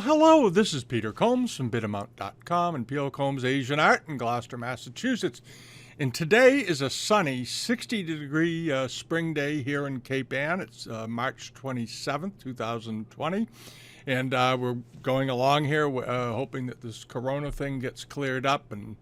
hello, this is Peter Combs from Bidamount.com and P.O. Combs Asian Art in Gloucester, Massachusetts. And today is a sunny 60-degree spring day here in Cape Ann. It's March 27th, 2020. And we're going along here hoping that this corona thing gets cleared up and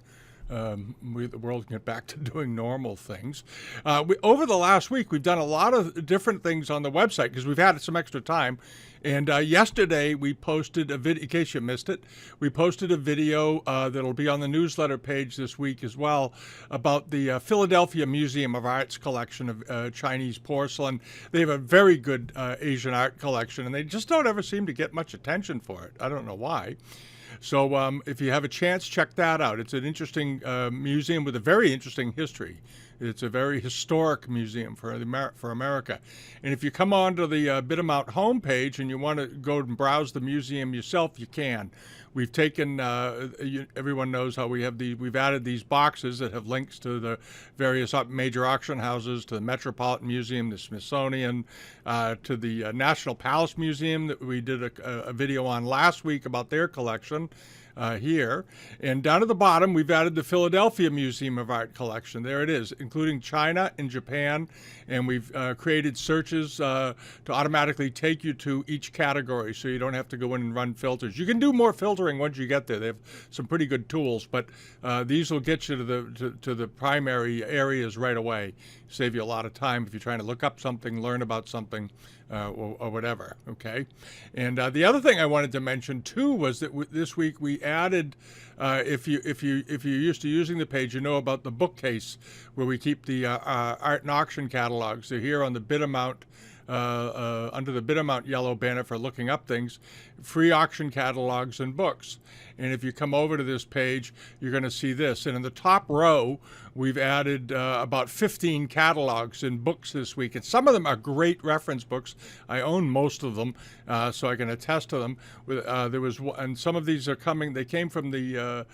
the world can get back to doing normal things. Over the last week, we've done a lot of different things on the website because we've had some extra time. And yesterday, we posted a video, in case you missed it, we posted a video that'll be on the newsletter page this week as well about the Philadelphia Museum of Art's collection of Chinese porcelain. They have a very good Asian art collection, and they just don't ever seem to get much attention for it. I don't know why. So if you have a chance, check that out. It's an interesting museum with a very interesting history. It's a very historic museum for America. And if you come onto the Bidamount homepage and you want to go and browse the museum yourself, you can. We've taken, everyone knows how we've added these boxes that have links to the various major auction houses, to the Metropolitan Museum, the Smithsonian, to the National Palace Museum that we did a video on last week about their collection. Here. And down at the bottom, we've added the Philadelphia Museum of Art collection. There it is, including China and Japan. And we've created searches to automatically take you to each category so you don't have to go in and run filters. You can do more filtering once you get there. They have some pretty good tools, but these will get you to the primary areas right away. Save you a lot of time if you're trying to look up something, learn about something, or whatever, okay? And the other thing I wanted to mention too was that this week we added, if you're used to using the page, you know about the bookcase where we keep the art and auction catalogs. They're here on the Bidamount, under the Bidamount yellow banner for looking up things, free auction catalogs and books. And if you come over to this page, you're going to see this. And in the top row, we've added about 15 catalogs and books this week. And some of them are great reference books. I own most of them, so I can attest to them. And some of these are coming. They came from the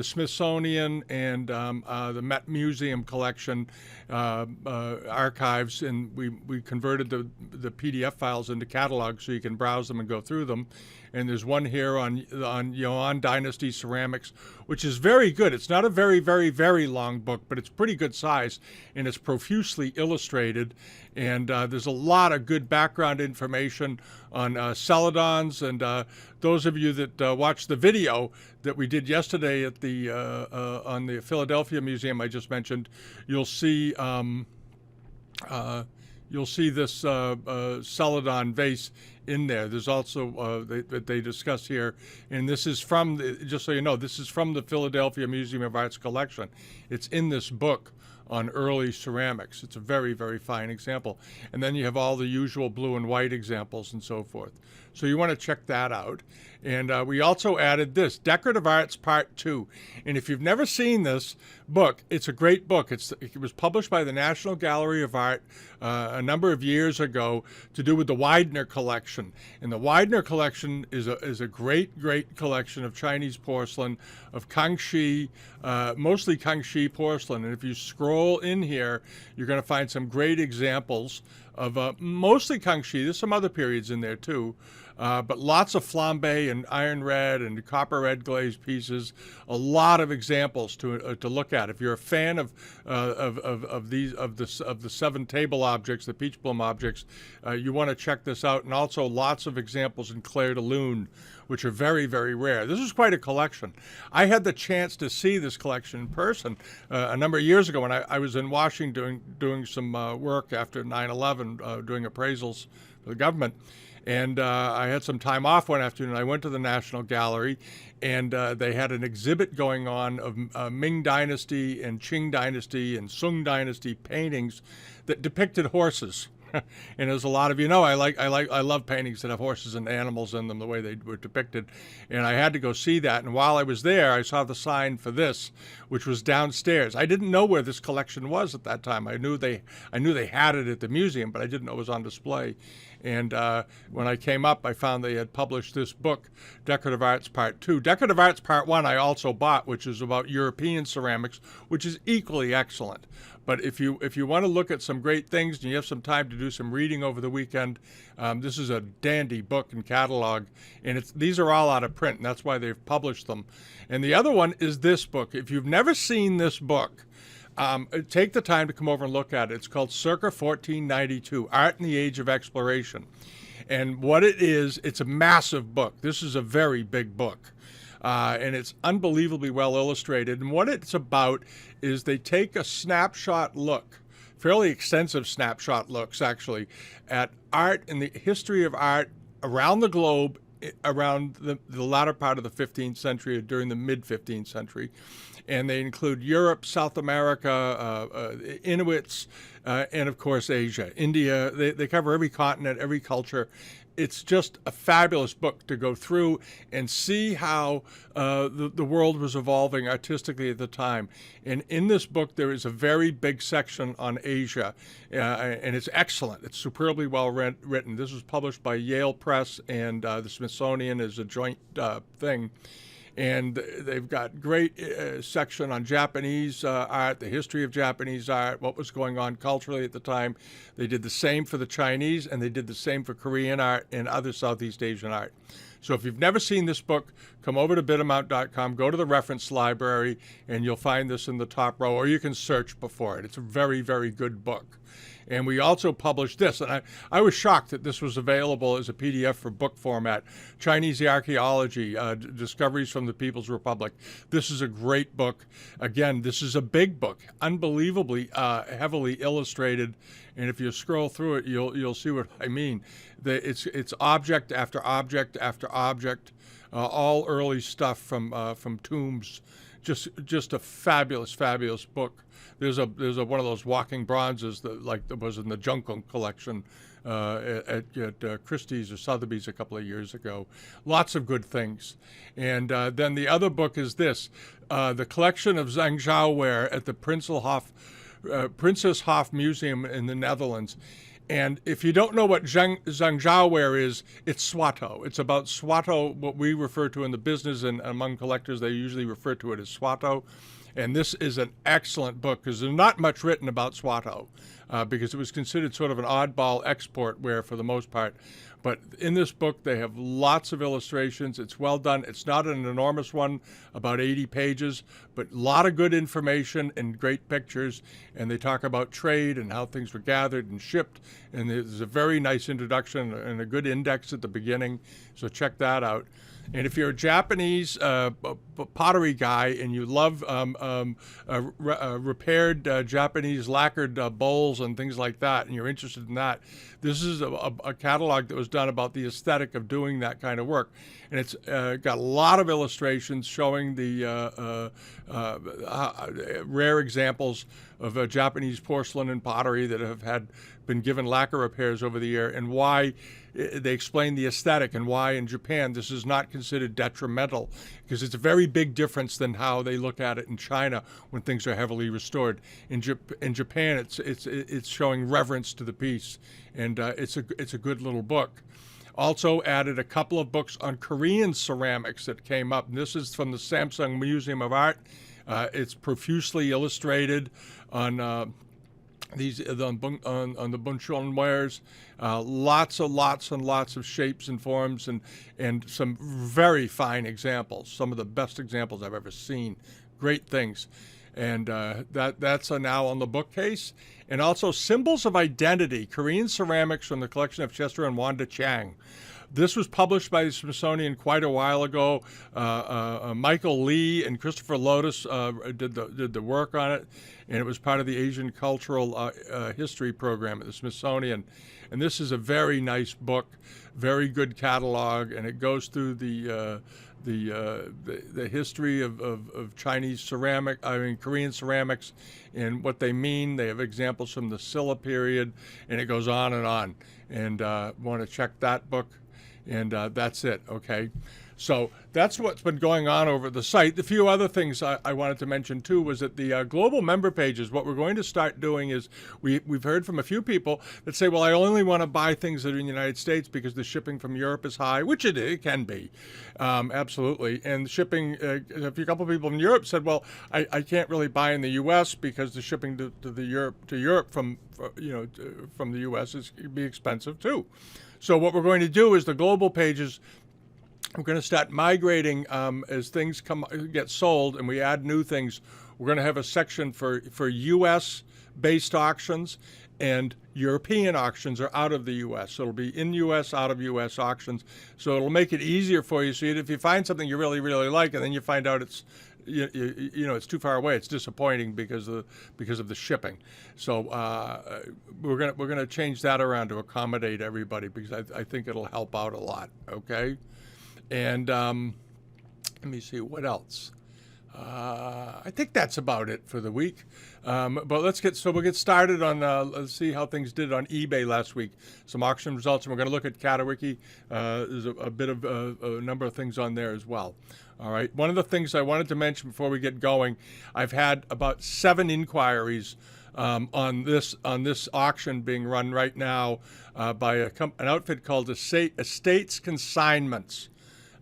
Smithsonian and the Met Museum collection archives, and we converted the PDF files into catalogs so you can browse them and go through them. And there's one here on Dynasty Ceramics, which is very good. It's not a very, very, very long book, but it's pretty good size, and it's profusely illustrated. And there's a lot of good background information on celadons. And those of you that watched the video that we did yesterday at on the Philadelphia Museum I just mentioned, you'll see this celadon vase in there. There's also that they discuss here, and this is from just so you know, this is from the Philadelphia Museum of Art's collection. It's in this book on early ceramics. It's a very, very fine example. And then you have all the usual blue and white examples and so forth. So you want to check that out. And we also added this, Decorative Arts Part 2. And if you've never seen this book, it's a great book. It was published by the National Gallery of Art a number of years ago to do with the Widener collection. And the Widener collection is a great, great collection of Chinese porcelain, of Kangxi, mostly Kangxi porcelain. And if you scroll in here, you're going to find some great examples of mostly Kangxi. There's some other periods in there too. But lots of flambe and iron red and copper red glazed pieces. A lot of examples to look at. If you're a fan of the 7 table objects, the peach bloom objects, you want to check this out. And also lots of examples in Clair de Lune, which are very, very rare. This is quite a collection. I had the chance to see this collection in person a number of years ago when I was in Washington doing some work after 9/11, doing appraisals for the government. And I had some time off one afternoon. I went to the National Gallery, and they had an exhibit going on of Ming Dynasty and Qing Dynasty and Sung Dynasty paintings that depicted horses. And there's a lot of, I love paintings that have horses and animals in them the way they were depicted. And I had to go see that. And while I was there, I saw the sign for this, which was downstairs. I didn't know where this collection was at that time. I knew they had it at the museum, but I didn't know it was on display. And when I came up, I found they had published this book, Decorative Arts Part 2. Decorative Arts Part 1 I also bought, which is about European ceramics, which is equally excellent. But if you want to look at some great things and you have some time to do some reading over the weekend, this is a dandy book and catalog. And these are all out of print, and that's why they've published them. And the other one is this book. If you've never seen this book, take the time to come over and look at it. It's called Circa 1492, Art in the Age of Exploration. And what it is, it's a massive book. This is a very big book. And it's unbelievably well illustrated. And what it's about is they take a snapshot look, fairly extensive snapshot looks actually, at art and the history of art around the globe around the latter part of the 15th century or during the mid-15th century. And they include Europe, South America, Inuits, and of course Asia, India. They cover every continent, every culture. It's just a fabulous book to go through and see how the world was evolving artistically at the time. And in this book, there is a very big section on Asia, and it's excellent. It's superbly well written. This was published by Yale Press and the Smithsonian as a joint thing. And they've got great section on Japanese art, the history of Japanese art, what was going on culturally at the time. They did the same for the Chinese, and they did the same for Korean art and other Southeast Asian art. So if you've never seen this book, come over to Bidamount.com, go to the reference library, and you'll find this in the top row, or you can search before it. It's a very, very good book. And we also published this, and I was shocked that this was available as a PDF for book format, Chinese Archaeology, Discoveries from the People's Republic. This is a great book. Again, this is a big book, unbelievably heavily illustrated, and if you scroll through it, you'll see what I mean. It's object after object after object, all early stuff from tombs. Just a fabulous, fabulous book. There's one of those walking bronzes that was in the Jungle collection at Christie's or Sotheby's a couple of years ago. Lots of good things. And then the other book is this, the collection of Zhangzhou ware at the Prinseshof Museum in the Netherlands. And if you don't know what Zhangzhou ware is, it's Swato. It's about Swato, what we refer to in the business, and among collectors, they usually refer to it as Swato. And this is an excellent book because there's not much written about Swato because it was considered sort of an oddball export ware for the most part. But in this book, they have lots of illustrations. It's well done. It's not an enormous one, about 80 pages, but a lot of good information and great pictures. And they talk about trade and how things were gathered and shipped. And there's a very nice introduction and a good index at the beginning. So check that out. And if you're a Japanese pottery guy and you love repaired Japanese lacquered bowls and things like that, and you're interested in that, this is a catalog that was done about the aesthetic of doing that kind of work. And it's got a lot of illustrations showing the rare examples of Japanese porcelain and pottery that have been given lacquer repairs over the year, and why they explain the aesthetic and why in Japan this is not considered detrimental, because it's a very big difference than how they look at it in China when things are heavily restored. In Japan, it's showing reverence to the piece, and it's a good little book. Also added a couple of books on Korean ceramics that came up. And this is from the Samsung Museum of Art. It's profusely illustrated on on the Buncheon wares, lots and lots of shapes and forms, and some very fine examples. Some of the best examples I've ever seen. Great things. And that's now on the bookcase. And also Symbols of Identity, Korean Ceramics from the collection of Chester and Wanda Chang. This was published by the Smithsonian quite a while ago. Michael Lee and Christopher Lotus did the work on it, and it was part of the Asian Cultural History program at the Smithsonian. And this is a very nice book, very good catalog, and it goes through the history of Chinese Korean ceramics and what they mean. They have examples from the Silla period, and it goes on and on. And want to check that book. And that's it, okay? So that's what's been going on over the site. The few other things I wanted to mention too was that the global member pages, what we're going to start doing is we've heard from a few people that say, well, I only want to buy things that are in the United States because the shipping from Europe is high, which it can be, absolutely. And shipping, a couple of people in Europe said, well, I can't really buy in the U.S. because the shipping to Europe from the U.S. is be expensive too. So what we're going to do is the global pages, we're going to start migrating as things get sold and we add new things. We're going to have a section for U.S.-based auctions, and European auctions are out of the U.S. So it'll be in U.S., out of U.S. auctions. So it'll make it easier for you. So if you find something you really, really like, and then you find out it's it's too far away, it's disappointing because of the shipping. So we're gonna change that around to accommodate everybody, because I think it'll help out a lot. Okay. And let me see what else. I think that's about it for the week. But we'll get started on, let's see how things did on eBay last week. Some auction results, and we're going to look at CATAWIKI. There's a bit of a number of things on there as well. All right. One of the things I wanted to mention before we get going, I've had about 7 inquiries on this auction being run right now by an outfit called Estates Consignments.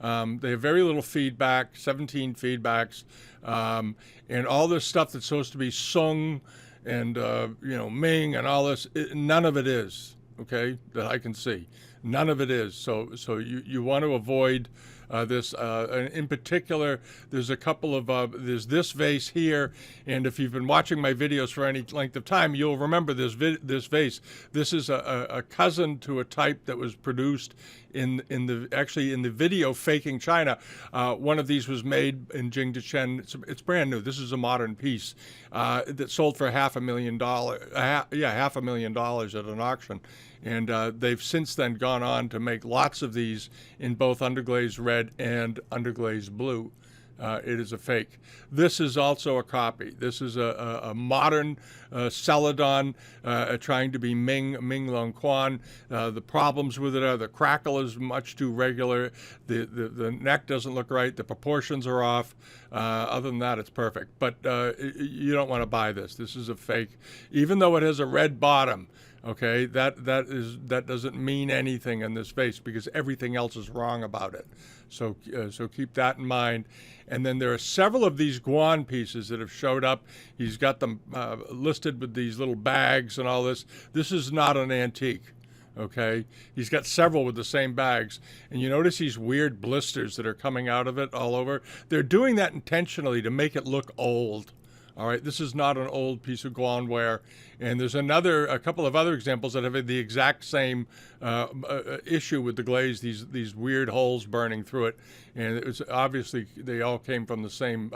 They have very little feedback, 17 feedbacks, and all this stuff that's supposed to be Sung and Ming and all this. None of it is, okay, that I can see. None of it is. So you want to avoid this. In particular, there's a couple of there's this vase here, and if you've been watching my videos for any length of time, you'll remember this vase. This is a cousin to a type that was produced in the video Faking China. One of these was made in Jingdezhen. It's brand new. This is a modern piece that sold for $500,000. $500,000 at an auction. And they've since then gone on to make lots of these in both underglaze red and underglaze blue. It is a fake. This is also a copy. This is a modern Celadon trying to be Ming Longquan. The problems with it are the crackle is much too regular. The neck doesn't look right. The proportions are off. Other than that, it's perfect. But you don't want to buy this. This is a fake. Even though it has a red bottom, okay, that doesn't mean anything in this vase, because everything else is wrong about it. So keep that in mind. And then there are several of these Guan pieces that have showed up. He's got them listed with these little bags and all this. This is not an antique. Okay, he's got several with the same bags, and you notice these weird blisters that are coming out of it all over. They're doing that intentionally to make it look old. All right, this is not an old piece of Guanware. And there's a couple of other examples that have the exact same issue with the glaze, these weird holes burning through it. And it was obviously they all came from the same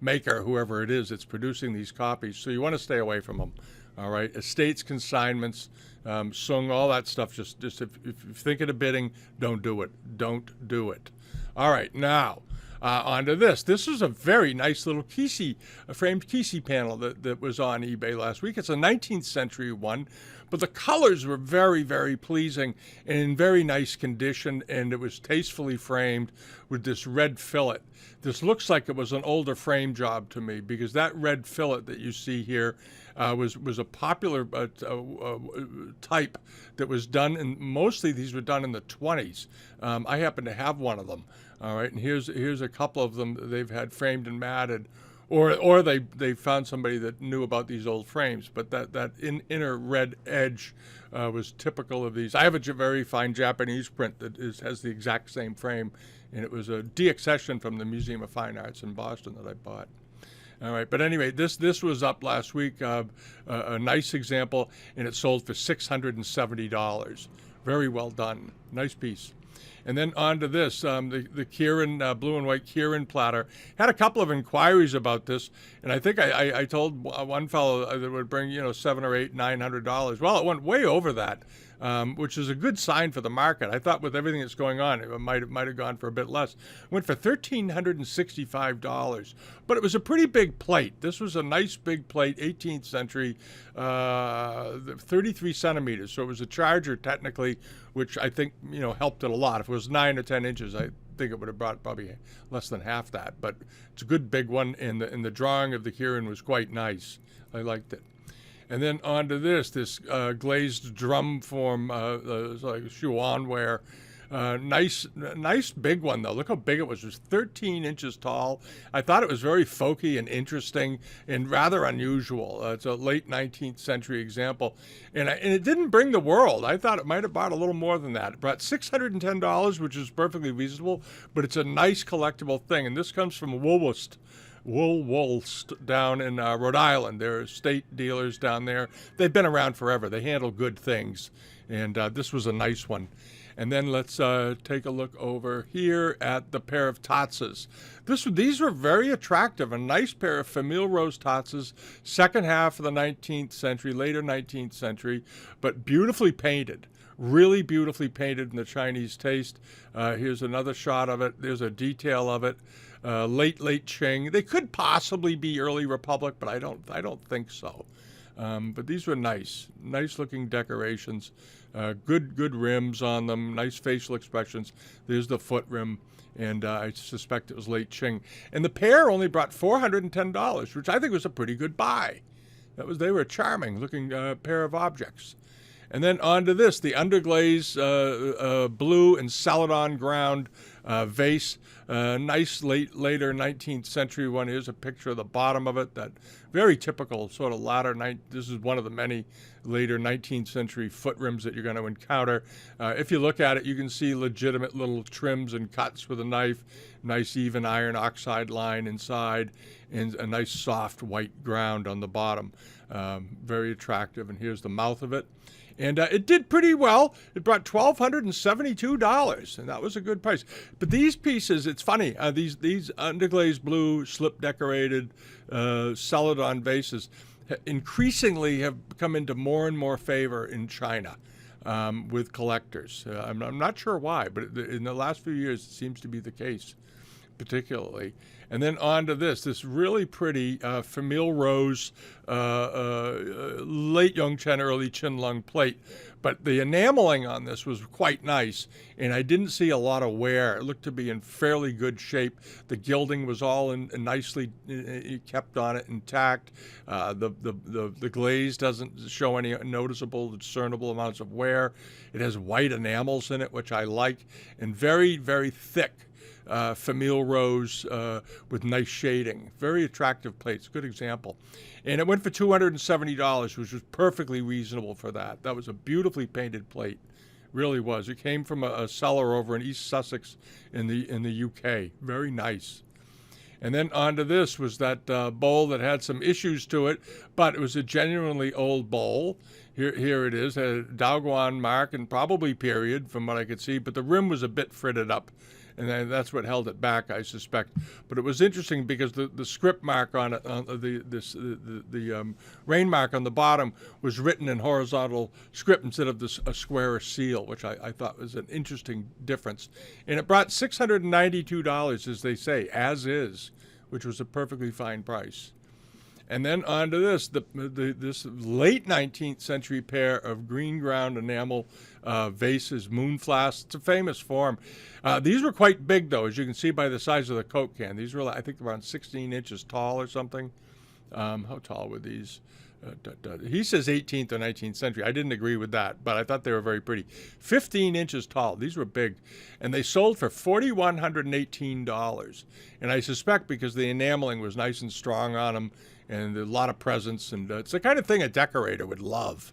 maker, whoever it is that's producing these copies. So you want to stay away from them. All right, estates, consignments, Sung, all that stuff. Just if you're thinking of bidding, don't do it. Don't do it. All right, now. Onto this. This is a very nice little framed Kisi panel that was on eBay last week. It's a 19th century one, but the colors were very, very pleasing and in very nice condition, and it was tastefully framed with this red fillet. This looks like it was an older frame job to me, because that red fillet that you see here was a popular type that was done, and mostly these were done in the 20s. I happen to have one of them. All right, and here's a couple of them that they've had framed and matted, or they found somebody that knew about these old frames. But that inner red edge was typical of these. I have a very fine Japanese print that has the exact same frame, and it was a deaccession from the Museum of Fine Arts in Boston that I bought. All right, but anyway, this was up last week, a nice example, and it sold for $670. Very well done, nice piece. And then on to this, the Kieran blue and white Kieran platter. Had a couple of inquiries about this, and I think I told one fellow that it would bring $700 or $900. Well, it went way over that, which is a good sign for the market. I thought with everything that's going on, it might have gone for a bit less. It went for $1,365, but it was a pretty big plate. This was a nice big plate, 18th century, 33 centimeters. So it was a charger technically, which I think helped it a lot. If it was 9 or 10 inches, think it would have brought probably less than half that, but it's a good big one, and the drawing of the Kieran was quite nice. I liked it. And then onto this glazed drum form, like Xuan ware. Nice big one, though. Look how big it was. It was 13 inches tall. I thought it was very folky and interesting and rather unusual. It's a late 19th century example. And it didn't bring the world. I thought it might have brought a little more than that. It brought $610, which is perfectly reasonable, but it's a nice collectible thing. And this comes from Woolworths down in Rhode Island. They're estate dealers down there. They've been around forever. They handle good things. And this was a nice one. And then let's take a look over here at the pair of tatzas. These were very attractive. A nice pair of Famille Rose tatzas, second half of the 19th century, later 19th century, but beautifully painted. Really beautifully painted in the Chinese taste. Here's another shot of it. There's a detail of it. Late Qing. They could possibly be early Republic, but I don't think so. But these were nice looking decorations. Good rims on them, nice facial expressions. There's the foot rim, and I suspect it was late Qing. And the pair only brought $410, which I think was a pretty good buy. They were a charming looking pair of objects. And then onto this, the underglaze blue and celadon ground vase. Nice later 19th century one. Here's a picture of the bottom of it. That very typical sort of this is one of the many later 19th century foot rims that you're going to encounter. If you look at it, you can see legitimate little trims and cuts with a knife. Nice even iron oxide line inside, and a nice soft white ground on the bottom. Very attractive. And here's the mouth of it. And it did pretty well. It brought $1,272, and that was a good price. But these pieces, it's funny, these underglazed blue, slip-decorated celadon vases increasingly have come into more and more favor in China with collectors. I'm not sure why, but in the last few years, it seems to be the case, particularly. And then on to this really pretty Famille Rose late Yongchen, early Qianlong Plate. But the enameling on this was quite nice, and I didn't see a lot of wear. It looked to be in fairly good shape. The gilding was all nicely kept on it, intact. The glaze doesn't show any noticeable, discernible amounts of wear. It has white enamels in it, which I like, and very, very thick. Famille Rose with nice shading. Very attractive plates. Good example. And it went for $270, which was perfectly reasonable for that. That was a beautifully painted plate. Really was. It came from a seller over in East Sussex in the UK. Very nice. And then onto this was that bowl that had some issues to it, but it was a genuinely old bowl. Here it is, a Daoguan mark and probably period from what I could see, but the rim was a bit fritted up. And that's what held it back, I suspect. But it was interesting because the script mark on it, the rain mark on the bottom, was written in horizontal script instead of a square seal, which I thought was an interesting difference. And it brought $692, as they say, as is, which was a perfectly fine price. And then onto this late 19th century pair of green ground enamel vases, moon flasks. It's a famous form. These were quite big, though, as you can see by the size of the Coke can. These were, I think, around 16 inches tall or something. How tall were these? He says 18th or 19th century. I didn't agree with that, but I thought they were very pretty. 15 inches tall. These were big. And they sold for $4,118. And I suspect because the enameling was nice and strong on them, and a lot of presents, and it's the kind of thing a decorator would love.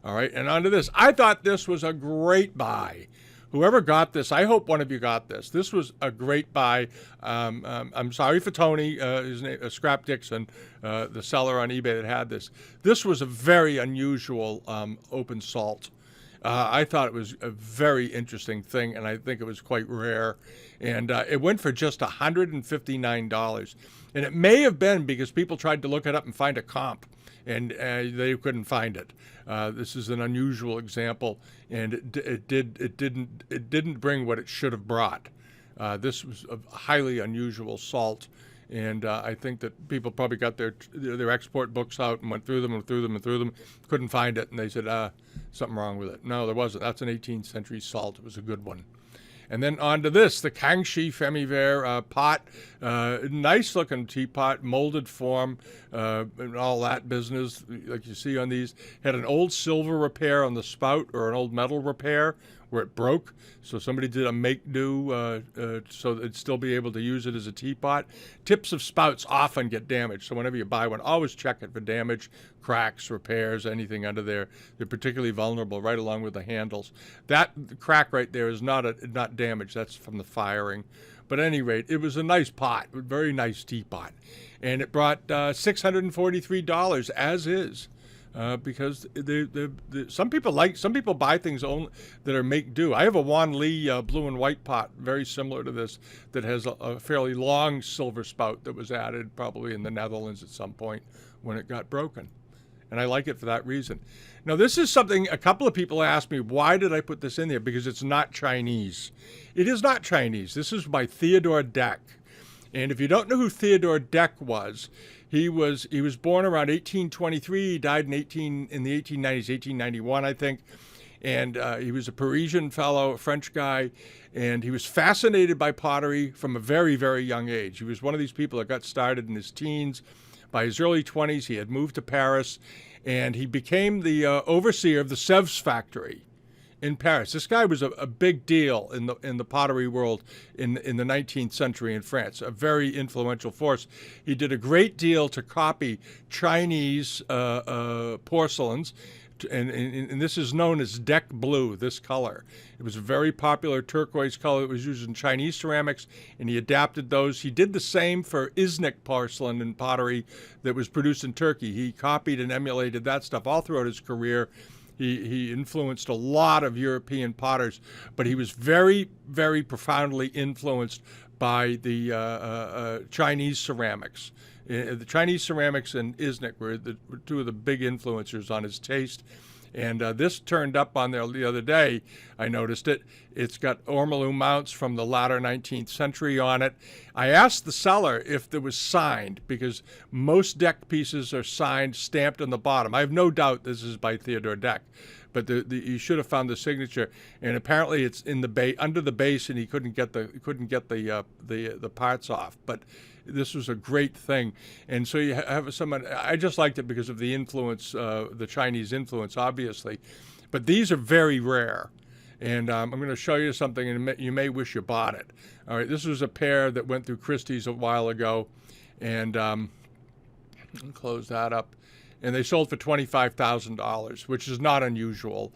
All right, and onto this. I thought this was a great buy. Whoever got this, I hope one of you got this. This was a great buy. I'm sorry for Tony, his name, Scrap Dixon, the seller on eBay that had this. This was a very unusual open salt. I thought it was a very interesting thing, and I think it was quite rare. And it went for just $159. And it may have been because people tried to look it up and find a comp, and they couldn't find it. This is an unusual example, and it didn't bring what it should have brought. This was a highly unusual salt, and I think that people probably got their export books out and went through them, couldn't find it, and they said, something wrong with it. No, there wasn't. That's an 18th century salt. It was a good one. And then onto this, the Kangxi Famille pot. Nice looking teapot, molded form, and all that business, like you see on these. Had an old silver repair on the spout, or an old metal repair where it broke. So somebody did a make-do so they'd still be able to use it as a teapot. Tips of spouts often get damaged, so whenever you buy one, always check it for damage, cracks, repairs, anything under there. They're particularly vulnerable, right along with the handles. That crack right there is not damaged. That's from the firing. But at any rate, it was a nice pot, a very nice teapot. And it brought $643 as is. Because some people buy things only that are make-do. I have a Wan Li blue and white pot, very similar to this, that has a fairly long silver spout that was added probably in the Netherlands at some point when it got broken. And I like it for that reason. Now, this is something a couple of people asked me, why did I put this in there? Because it's not Chinese. It is not Chinese. This is by Theodore Dec. And if you don't know who Theodore Dec was, he was born around 1823. He died in the 1890s, 1891, I think. And he was a Parisian fellow, a French guy, and he was fascinated by pottery from a very, very young age. He was one of these people that got started in his teens. By his early 20s, he had moved to Paris, and he became the overseer of the Sèvres factory in Paris. This guy was a big deal in the pottery world in the 19th century in France, a very influential force. He did a great deal to copy Chinese porcelains, and this is known as Dec blue, this color. It was a very popular turquoise color that was used in Chinese ceramics, and he adapted those. He did the same for Iznik porcelain and pottery that was produced in Turkey. He copied and emulated that stuff all throughout his career. He influenced a lot of European potters, but he was very, very profoundly influenced by the Chinese ceramics. The Chinese ceramics and Iznik were two of the big influencers on his taste. And this turned up on there the other day. I noticed it. It's got ormolu mounts from the latter 19th century on it. I asked the seller if it was signed, because most Dec pieces are signed, stamped on the bottom. I have no doubt this is by Theodore Dec, but you should have found the signature. And apparently it's in the under the base, and he couldn't get the parts off. But this was a great thing. And so you have someone, I just liked it because of the influence, the Chinese influence, obviously. But these are very rare. And I'm going to show you something, and you may wish you bought it. All right, this was a pair that went through Christie's a while ago. And close that up. And they sold for $25,000, which is not unusual.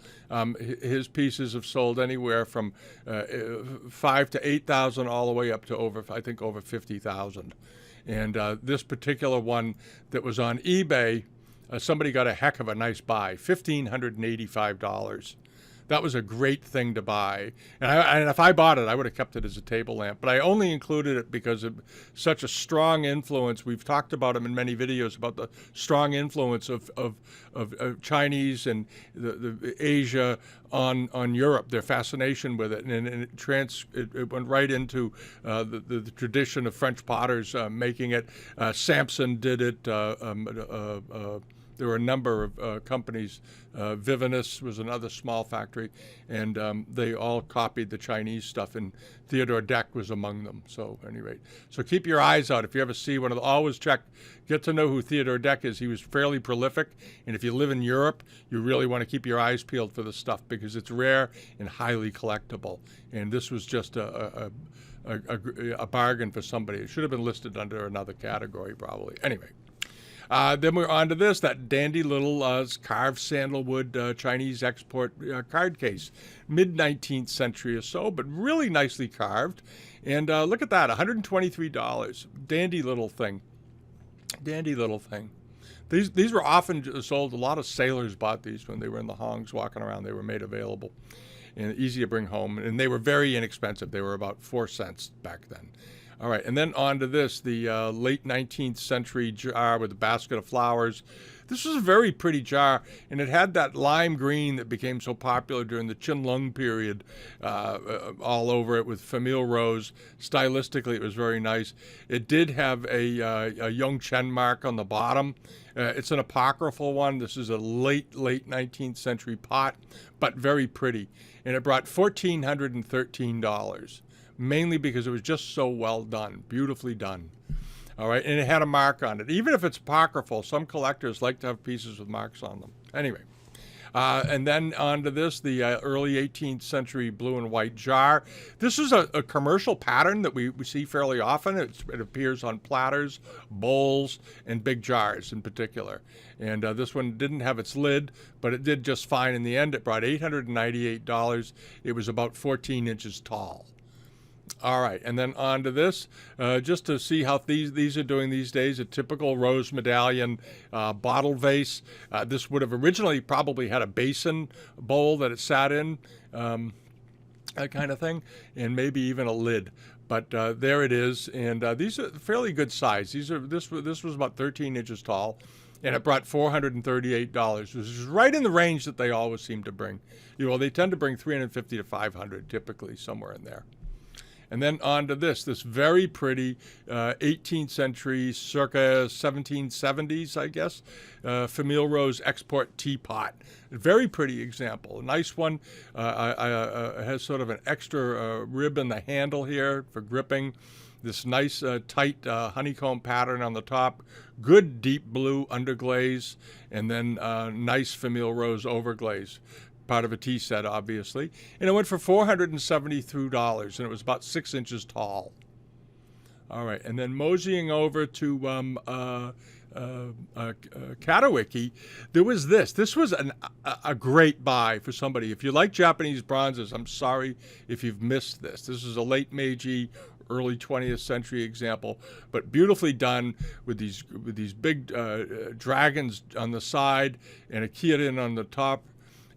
His pieces have sold anywhere from $5,000 to $8,000 all the way up to over $50,000. And this particular one that was on eBay, somebody got a heck of a nice buy, $1,585. That was a great thing to buy. And if I bought it, I would have kept it as a table lamp. But I only included it because of such a strong influence. We've talked about them in many videos, about the strong influence of Chinese and the Asia on Europe, their fascination with it. And it went right into the tradition of French potters making it. Samson did it. There were a number of companies. Vivinus was another small factory, and they all copied the Chinese stuff, and Theodore Dec was among them. So, at any rate, so keep your eyes out. If you ever see one of them, always check, get to know who Theodore Dec is. He was fairly prolific, and if you live in Europe, you really want to keep your eyes peeled for this stuff because it's rare and highly collectible. And this was just a bargain for somebody. It should have been listed under another category, probably. Anyway. Then we're on to this, that dandy little carved sandalwood Chinese export card case. Mid-19th century or so, but really nicely carved. And look at that, $123. Dandy little thing. Dandy little thing. These were often sold. A lot of sailors bought these when they were in the hongs walking around. They were made available and easy to bring home. And they were very inexpensive. They were about 4 cents back then. All right, and then on to this, the late 19th century jar with a basket of flowers. This was a very pretty jar, and it had that lime green that became so popular during the Qianlong period all over it with Famille Rose. Stylistically, it was very nice. It did have a Yongchen mark on the bottom. It's an apocryphal one. This is a late 19th century pot, but very pretty. And it brought $1,413. Mainly because it was just so well done, beautifully done. All right, and it had a mark on it. Even if it's apocryphal, some collectors like to have pieces with marks on them. Anyway, and then on to this, the early 18th century blue and white jar. This is a commercial pattern that we see fairly often. It appears on platters, bowls, and big jars in particular. And this one didn't have its lid, but it did just fine in the end. It brought $898. It was about 14 inches tall. All right, and then on to this, just to see how these are doing these days, a typical rose medallion bottle vase. This would have originally probably had a basin bowl that it sat in, that kind of thing, and maybe even a lid. But there it is, and these are fairly good size. This was about 13 inches tall, and it brought $438, which is right in the range that they always seem to bring. They tend to bring $350 to $500, typically somewhere in there. And then on to this very pretty 18th century, circa 1770s, I guess, Famille Rose Export Teapot. A very pretty example. A nice one. Has sort of an extra rib in the handle here for gripping. This nice tight honeycomb pattern on the top. Good deep blue underglaze. And then nice Famille Rose overglaze. Part of a tea set, obviously, and it went for $472, and it was about 6 inches tall. All right, and then moseying over to CATAWIKI, there was this. This was a great buy for somebody. If you like Japanese bronzes, I'm sorry if you've missed this. This is a late Meiji, early 20th century example, but beautifully done with these big dragons on the side and a Kirin on the top.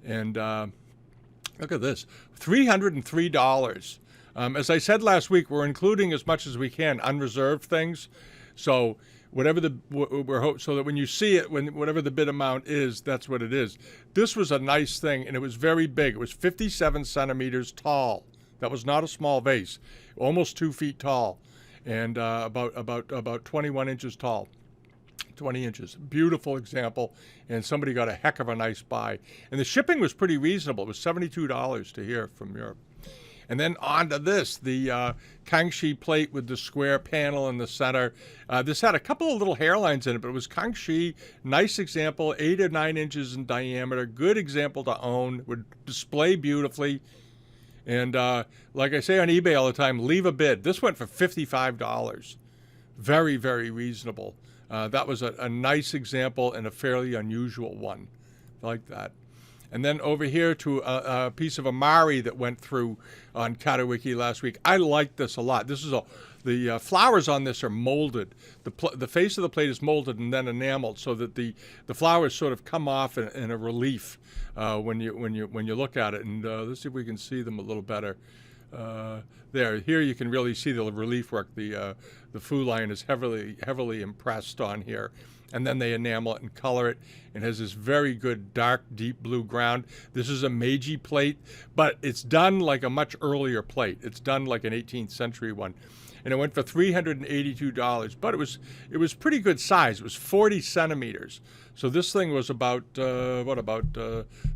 And look at this, $303. As I said last week, we're including as much as we can unreserved things. So whatever so that when you see it, whatever the bid amount is, that's what it is. This was a nice thing, and it was very big. It was 57 centimeters tall. That was not a small vase, almost 2 feet tall, and about 21 inches tall. 20 inches. Beautiful example, and somebody got a heck of a nice buy. And the shipping was pretty reasonable. It was $72 to here from Europe. And then on to this, the Kangxi plate with the square panel in the center. This had a couple of little hairlines in it, but it was Kangxi. Nice example, 8 or 9 inches in diameter. Good example to own. Would display beautifully. And like I say on eBay all the time, leave a bid. This went for $55. Very, very reasonable. That was a nice example and a fairly unusual one. I like that. And then over here to a piece of Amari that went through on CATAWIKI last week. I like this a lot. This is the flowers on this are molded. The face of the plate is molded and then enameled so that the flowers sort of come off in a relief when you look at it. And let's see if we can see them a little better. Here you can really see the relief work. The Fu line is heavily impressed on here, and then they enamel it and color it. It has this very good dark deep blue ground. This is a Meiji plate, but it's done like a much earlier plate. It's done like an 18th century one, and it went for $382. But it was pretty good size. It was 40 centimeters. So this thing was about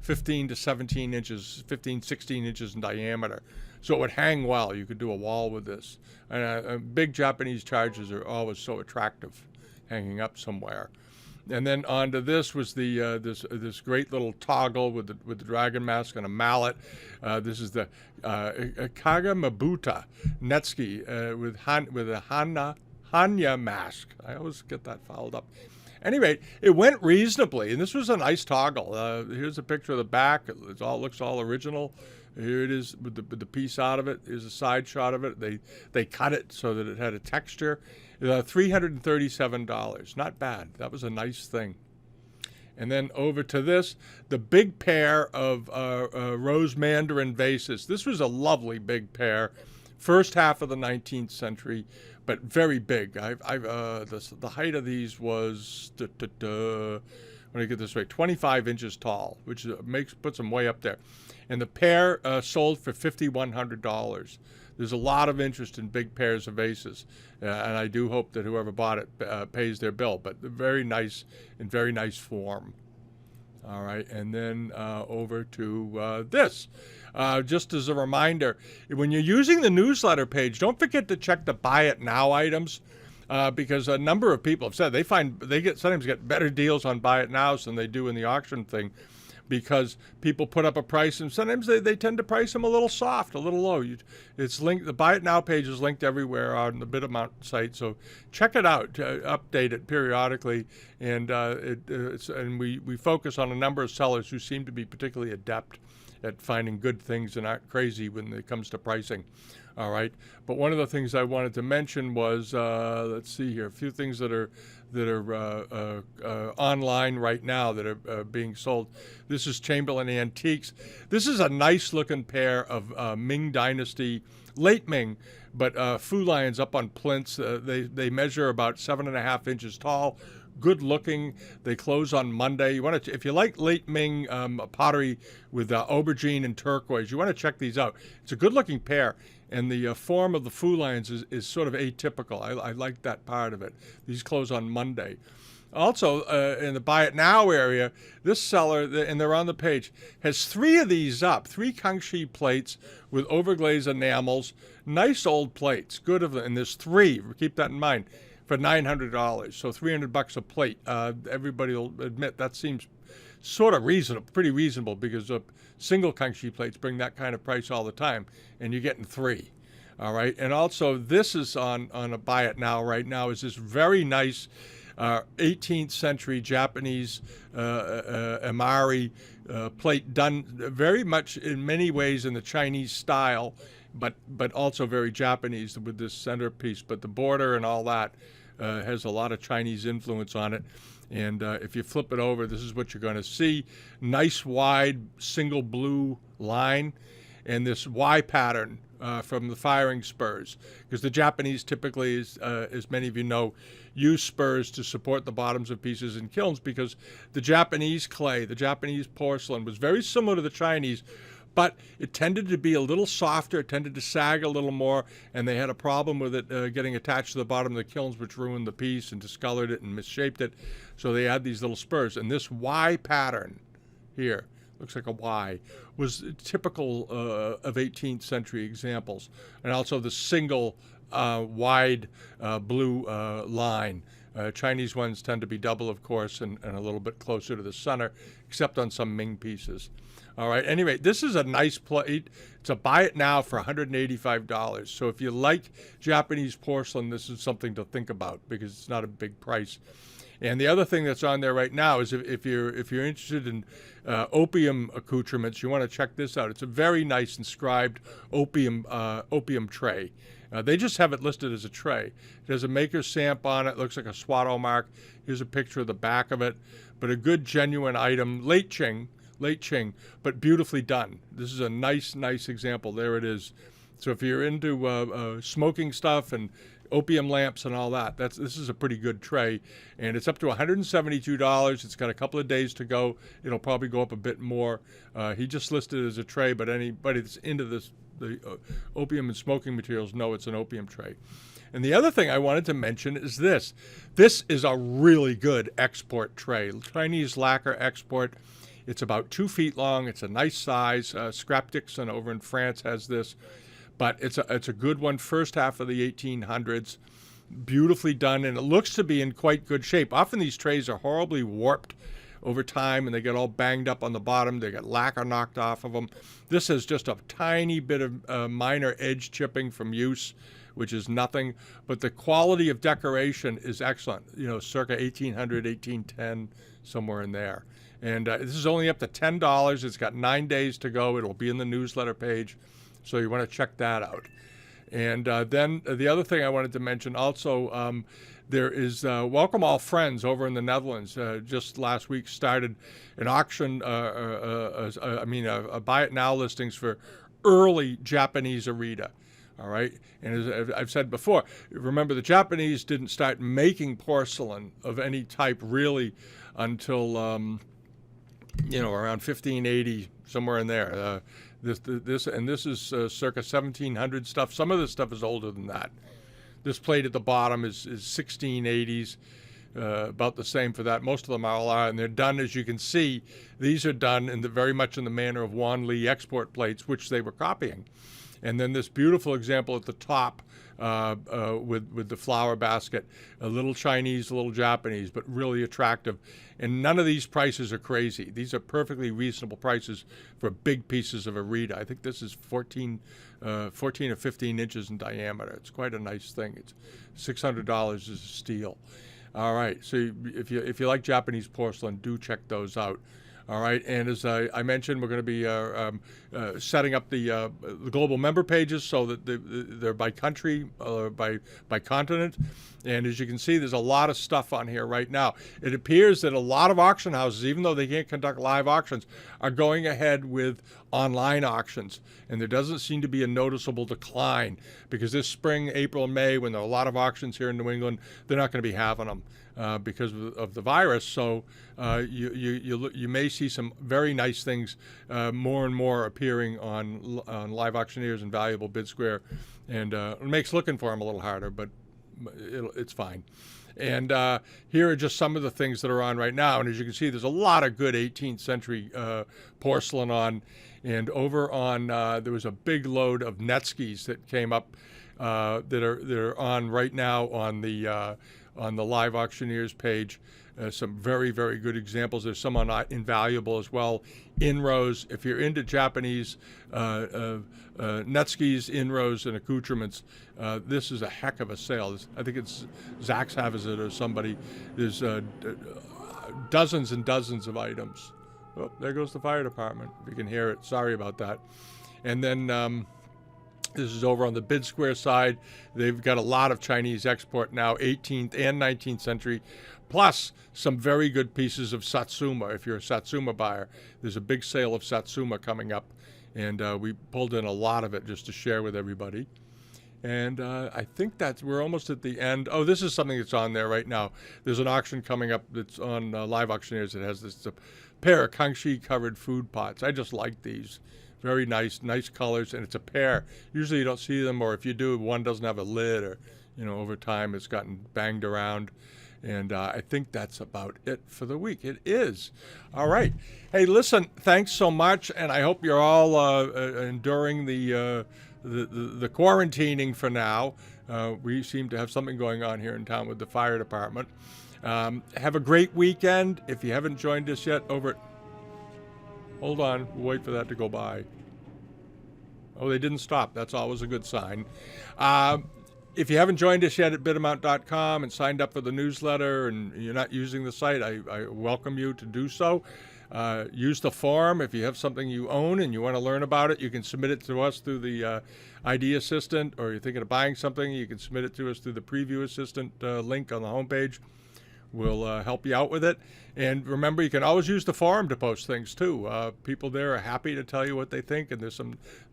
15 to 17 inches, 16 inches in diameter. So it would hang well. You could do a wall with this. And big Japanese charges are always so attractive, hanging up somewhere. And then onto this was the this great little toggle with the dragon mask and a mallet. This is the Kagamabuta Netsuke with a Hanya mask. I always get that fouled up. Anyway, it went reasonably, and this was a nice toggle. Here's a picture of the back. It looks all original. Here it is with the piece out of it. Here's a side shot of it. They cut it so that it had a texture. $337. Not bad. That was a nice thing. And then over to this, the big pair of Rose Mandarin vases. This was a lovely big pair. First half of the 19th century. but very big. The height of these was, let me get this right, 25 inches tall, which puts them way up there. And the pair sold for $5,100. There's a lot of interest in big pairs of vases, and I do hope that whoever bought it pays their bill. But very nice, in very nice form. All right, and then over to this. Just as a reminder, when you're using the newsletter page, don't forget to check the Buy It Now items, because a number of people have said they sometimes get better deals on Buy It Nows than they do in the auction thing, because people put up a price and sometimes they tend to price them a little soft, a little low. It's linked. The Buy It Now page is linked everywhere on the Bidamount site, so check it out. Update it periodically, and we focus on a number of sellers who seem to be particularly adept at finding good things and aren't crazy when it comes to pricing. All right, but one of the things I wanted to mention was, let's see here, a few things that are online right now that are being sold. This is Chamberlain Antiques. This is a nice looking pair of Ming Dynasty, late Ming, but Fu Lions up on plinths. They measure about 7.5 inches tall. Good looking. They close on Monday. You want to, if you like late Ming pottery with aubergine and turquoise, you want to check these out. It's a good looking pair, and the form of the Fu Lions is sort of atypical. I like that part of it. These close on Monday. Also, in the Buy It Now area, this seller, and they're on the page, has 3 of these up, 3 Kangxi plates with overglazed enamels, nice old plates, good of them, and there's 3. Keep that in mind. For $900, so $300 a plate. Everybody will admit that seems sort of reasonable, pretty reasonable, because single Kangxi plates bring that kind of price all the time, and you're getting 3. All right, and also this is on a Buy It Now right now. Is this very nice 18th century Japanese Imari plate, done very much in many ways in the Chinese style, but also very Japanese with this centerpiece. But the border and all that has a lot of Chinese influence on it. And if you flip it over, this is what you're going to see. Nice wide single blue line, and this Y pattern from the firing spurs. Because the Japanese typically, as many of you know, use spurs to support the bottoms of pieces in kilns, because the Japanese clay, the Japanese porcelain was very similar to the Chinese, but it tended to be a little softer, it tended to sag a little more, and they had a problem with it getting attached to the bottom of the kilns, which ruined the piece and discolored it and misshaped it. So they had these little spurs. And this Y pattern here, looks like a Y, was typical of 18th century examples. And also the single wide blue line. Chinese ones tend to be double, of course, and a little bit closer to the center, except on some Ming pieces. All right, anyway, this is a nice plate. It's a Buy It Now for $185. So if you like Japanese porcelain, this is something to think about, because it's not a big price. And the other thing that's on there right now is if you're interested in opium accoutrements, you want to check this out. It's a very nice inscribed opium tray. They just have it listed as a tray. It has a maker's stamp on it. Looks like a Swato mark. Here's a picture of the back of it. But a good, genuine item. Late Qing, but beautifully done. This is a nice example. There it is. So if you're into smoking stuff and opium lamps and all that, this is a pretty good tray. And it's up to $172. It's got a couple of days to go. It'll probably go up a bit more. He just listed it as a tray, but anybody that's into the opium and smoking materials know it's an opium tray. And the other thing I wanted to mention is this. This is a really good export tray. Chinese lacquer export. It's about 2 feet long. It's a nice size. Scrap Dixon over in France has this, but it's a good one. First half of the 1800s, beautifully done, and it looks to be in quite good shape. Often these trays are horribly warped over time, and they get all banged up on the bottom. They get lacquer knocked off of them. This has just a tiny bit of minor edge chipping from use, which is nothing, but the quality of decoration is excellent. You know, circa 1800, 1810, somewhere in there. And this is only up to $10. It's got 9 days to go. It'll be in the newsletter page, so you want to check that out. And then the other thing I wanted to mention also, there is Welcome All Friends over in the Netherlands. Just last week started an auction, a Buy It Now listings for early Japanese Arita. All right, and as I've said before, remember the Japanese didn't start making porcelain of any type really until around 1580, somewhere in there. This is circa 1700 stuff. Some of this stuff is older than that. This plate at the bottom is 1680s. About the same for that. Most of them all are, and they're done, as you can see. These are done very much in the manner of Wan Li export plates, which they were copying. And then this beautiful example at the top with the flower basket, a little Chinese, a little Japanese, but really attractive. And none of these prices are crazy. These are perfectly reasonable prices for big pieces of Arita. I think this is 14 or 15 inches in diameter. It's quite a nice thing. It's $600 is a steal. All right, so if you like Japanese porcelain, do check those out. All right, and as I mentioned, we're going to be setting up the global member pages so that they're by country, by continent. And as you can see, there's a lot of stuff on here right now. It appears that a lot of auction houses, even though they can't conduct live auctions, are going ahead with online auctions. And there doesn't seem to be a noticeable decline because this spring, April, and May, when there are a lot of auctions here in New England, they're not going to be having them. Because of the virus, so you may see some very nice things more and more appearing on Live Auctioneers and Valuable Bid Square, and it makes looking for them a little harder, but it's fine. And here are just some of the things that are on right now, and as you can see, there's a lot of good 18th century porcelain on, and over on there was a big load of Netsukes that came up that are on right now on the Live Auctioneers page. Some very, very good examples. There's some on Invaluable as well. Inrows, if you're into Japanese Netsukes, inrows, and accoutrements, this is a heck of a sale. I think it's Zach's has it or somebody. There's dozens and dozens of items. Oh, there goes the fire department. If you can hear it, sorry about that. And then this is over on the Bid Square side. They've got a lot of Chinese export now, 18th and 19th century, plus some very good pieces of Satsuma. If you're a Satsuma buyer, there's a big sale of Satsuma coming up, and we pulled in a lot of it just to share with everybody. And I think we're almost at the end. Oh, this is something that's on there right now. There's an auction coming up that's on Live Auctioneers that has this pair of Kangxi covered food pots. I just like these. Very nice colors, and it's a pair. Usually you don't see them, or if you do, one doesn't have a lid, or over time it's gotten banged around. And I think that's about it for the week. It is. All right. Hey, listen, thanks so much, and I hope you're all enduring the quarantining for now. We seem to have something going on here in town with the fire department. Have a great weekend. If you haven't joined us yet over at... Hold on, we'll wait for that to go by. Oh, they didn't stop. That's always a good sign. If you haven't joined us yet at Bidamount.com and signed up for the newsletter and you're not using the site, I welcome you to do so. Use the form. If you have something you own and you want to learn about it, you can submit it to us through the ID Assistant, or you're thinking of buying something, you can submit it to us through the Preview Assistant link on the homepage. We'll help you out with it. And remember, you can always use the forum to post things too. People there are happy to tell you what they think, and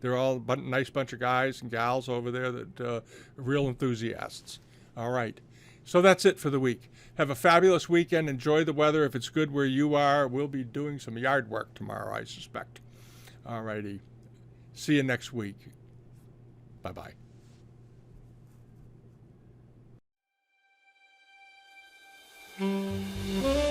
they're all a nice bunch of guys and gals over there that are real enthusiasts. All right. So that's it for the week. Have a fabulous weekend. Enjoy the weather. If it's good where you are, we'll be doing some yard work tomorrow, I suspect. All righty. See you next week. Bye-bye. Mm-hmm.